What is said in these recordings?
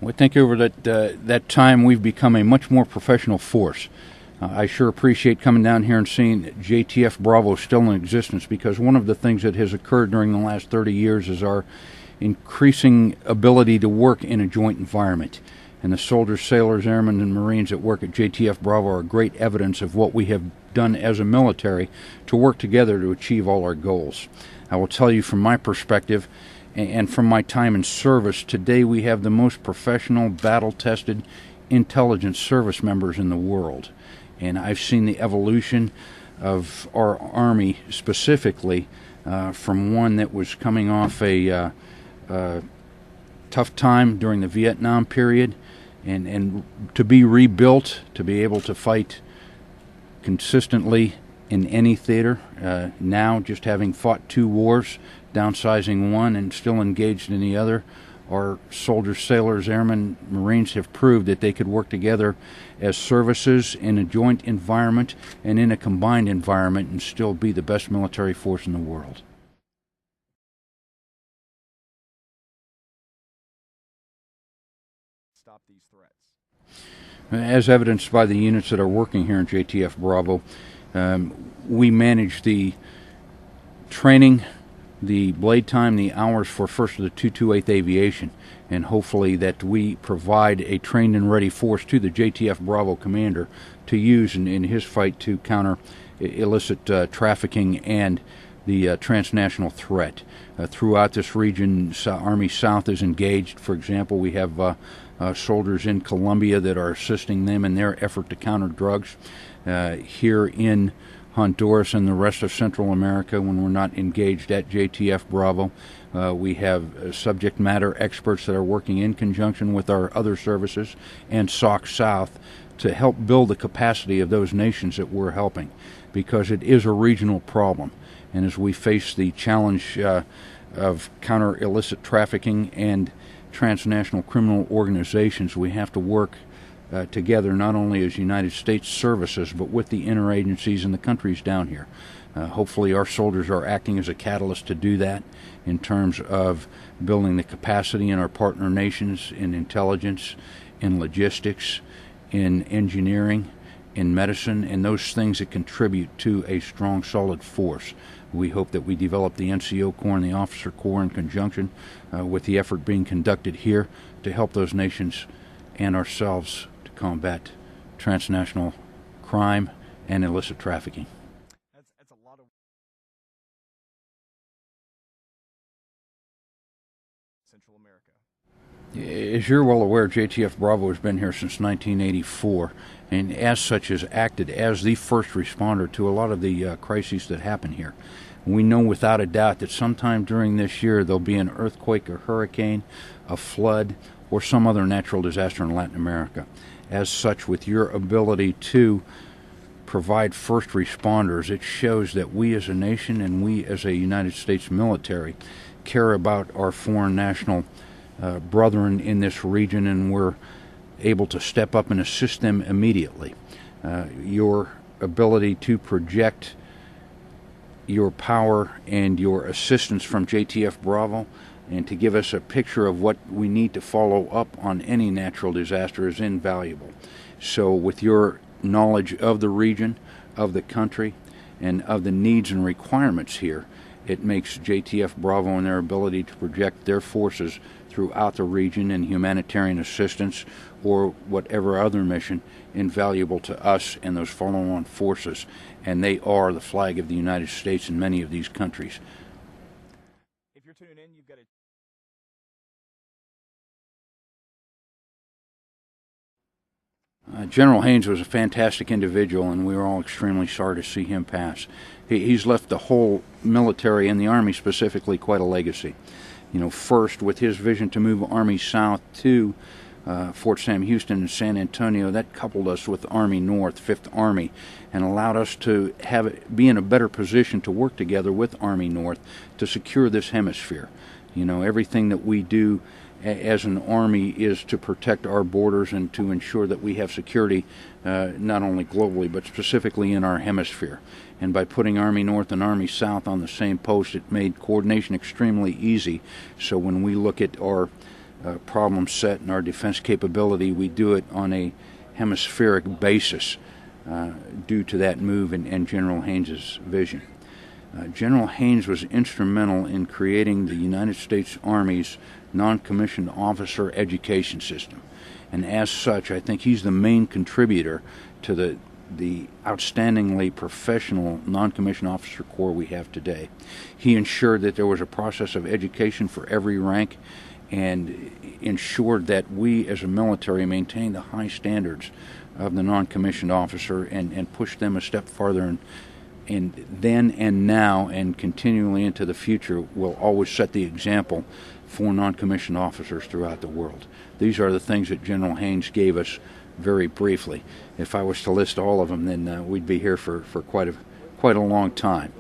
Well, I think over that time we've become a much more professional force. I sure appreciate coming down here and seeing JTF Bravo still in existence, because one of the things that has occurred during the last 30 years is our increasing ability to work in a joint environment. And the soldiers, sailors, airmen, and Marines that work at JTF Bravo are great evidence of what we have done as a military to work together to achieve all our goals. I will tell you from my perspective and from my time in service, today we have the most professional, battle-tested intelligence service members in the world. And I've seen the evolution of our Army specifically from one that was coming off a tough time during the Vietnam period, and to be rebuilt, to be able to fight consistently in any theater. Now, just having fought 2 wars, downsizing one and still engaged in the other, our soldiers, sailors, airmen, Marines have proved that they could work together as services in a joint environment and in a combined environment and still be the best military force in the world. Stop these threats. As evidenced by the units that are working here in JTF Bravo, we manage the training, the blade time, the hours for 1st of the 228th Aviation, and hopefully that we provide a trained and ready force to the JTF Bravo commander to use in his fight to counter illicit trafficking and the transnational threat. Throughout this region, Army South is engaged. For example, we have soldiers in Colombia that are assisting them in their effort to counter drugs. Here in Honduras and the rest of Central America, when we're not engaged at JTF Bravo, we have subject matter experts that are working in conjunction with our other services and SOC South to help build the capacity of those nations that we're helping, because it is a regional problem. And as we face the challenge of counter illicit trafficking and transnational criminal organizations, we have to work together not only as United States services but with the interagencies and the countries down here. Hopefully our soldiers are acting as a catalyst to do that in terms of building the capacity in our partner nations in intelligence, in logistics, in engineering, in medicine, and those things that contribute to a strong, solid force. We hope that we develop the NCO Corps and the Officer Corps in conjunction with the effort being conducted here to help those nations and ourselves to combat transnational crime and illicit trafficking. That's a lot of Central America. As you're well aware, JTF Bravo has been here since 1984, and as such has acted as the first responder to a lot of the crises that happen here. We know without a doubt that sometime during this year there'll be an earthquake, a hurricane, a flood, or some other natural disaster in Latin America. As such, with your ability to provide first responders, it shows that we as a nation and we as a United States military care about our foreign national brethren in this region, and we're able to step up and assist them immediately. Your ability to project your power and your assistance from JTF Bravo and to give us a picture of what we need to follow up on any natural disaster is invaluable. So with your knowledge of the region, of the country, and of the needs and requirements here, it makes JTF Bravo and their ability to project their forces throughout the region in humanitarian assistance or whatever other mission invaluable to us and those follow-on forces. And they are the flag of the United States in many of these countries. If you're tuning in, you've got General Haynes was a fantastic individual, and we were all extremely sorry to see him pass. He's left the whole military and the Army specifically quite a legacy. You know, first with his vision to move Army South to Fort Sam Houston and San Antonio, that coupled us with Army North, 5th Army, and allowed us to be in a better position to work together with Army North to secure this hemisphere. You know, everything that we do as an Army is to protect our borders and to ensure that we have security not only globally but specifically in our hemisphere. And by putting Army North and Army South on the same post, it made coordination extremely easy. So when we look at our problem set and our defense capability, we do it on a hemispheric basis due to that move and General Haynes's vision. General Haynes was instrumental in creating the United States Army's non-commissioned officer education system. And as such, I think he's the main contributor to the outstandingly professional non-commissioned officer corps we have today. He ensured that there was a process of education for every rank and ensured that we as a military maintain the high standards of the non-commissioned officer and push them a step farther and then and now and continually into the future will always set the example for non-commissioned officers throughout the world. These are the things that General Haynes gave us very briefly. If I was to list all of them, then we'd be here for quite a long time.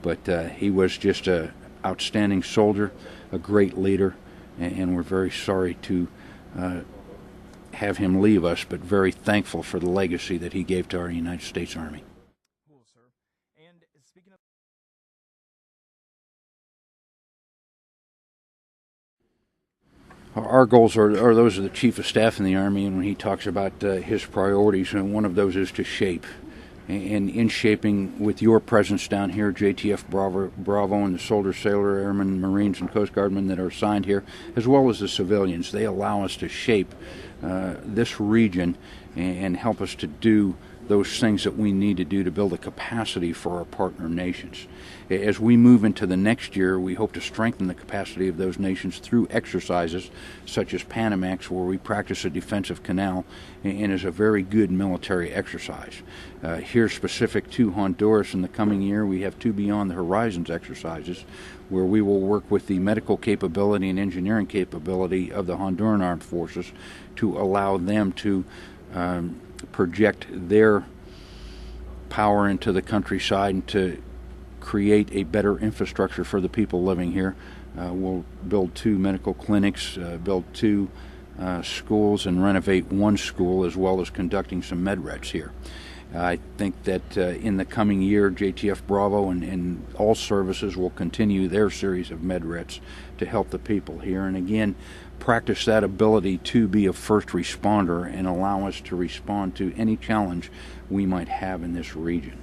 But he was just an outstanding soldier, a great leader, and we're very sorry to have him leave us, but very thankful for the legacy that he gave to our United States Army. Cool, sir. And speaking of our goals are those of the Chief of Staff in the Army, and when he talks about his priorities, and one of those is to shape. And in shaping, with your presence down here, JTF Bravo and the soldier, sailor, airmen, Marines, and Coast Guardmen that are assigned here, as well as the civilians, they allow us to shape this region and help us to do those things that we need to do to build a capacity for our partner nations. As we move into the next year, we hope to strengthen the capacity of those nations through exercises such as Panamax, where we practice a defensive canal and is a very good military exercise. Here specific to Honduras in the coming year, we have two Beyond the Horizons exercises where we will work with the medical capability and engineering capability of the Honduran Armed Forces to allow them to project their power into the countryside and to create a better infrastructure for the people living here. We'll build two medical clinics, build two schools, and renovate one school, as well as conducting some med-rets here. I think that in the coming year, JTF Bravo and all services will continue their series of med-rets to help the people here. And again, practice that ability to be a first responder and allow us to respond to any challenge we might have in this region.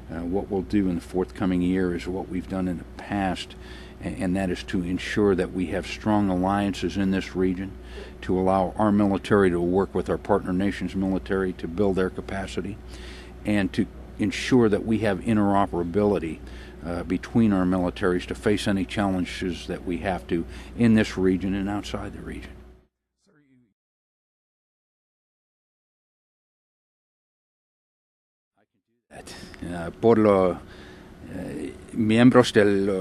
What we'll do in the forthcoming year is what we've done in the past, and that is to ensure that we have strong alliances in this region, to allow our military to work with our partner nations' military to build their capacity, and to ensure that we have interoperability between our militaries to face any challenges that we have to in this region and outside the region. Por los miembros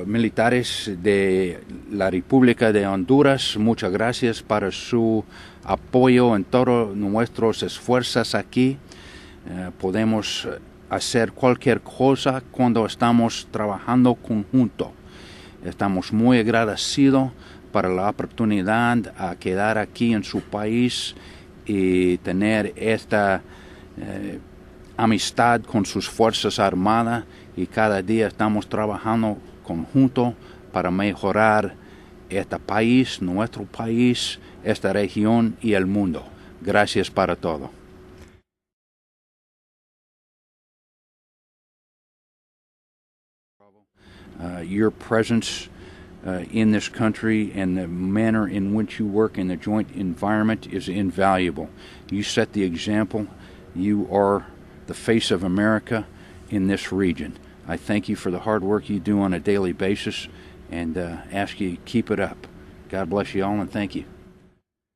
militares de la República de Honduras, muchas gracias por su apoyo en todos nuestros esfuerzos aquí. Podemos hacer cualquier cosa cuando estamos trabajando conjunto. Estamos muy agradecidos por la oportunidad a quedar aquí en su país y tener esta amistad con sus fuerzas armadas, y cada día estamos trabajando conjunto para mejorar este país, nuestro país, esta región y el mundo. Gracias para todo. Your presence in this country and the manner in which you work in the joint environment is invaluable. You set the example. You are the face of America in this region. I thank you for the hard work you do on a daily basis and ask you to keep it up. God bless you all and thank you.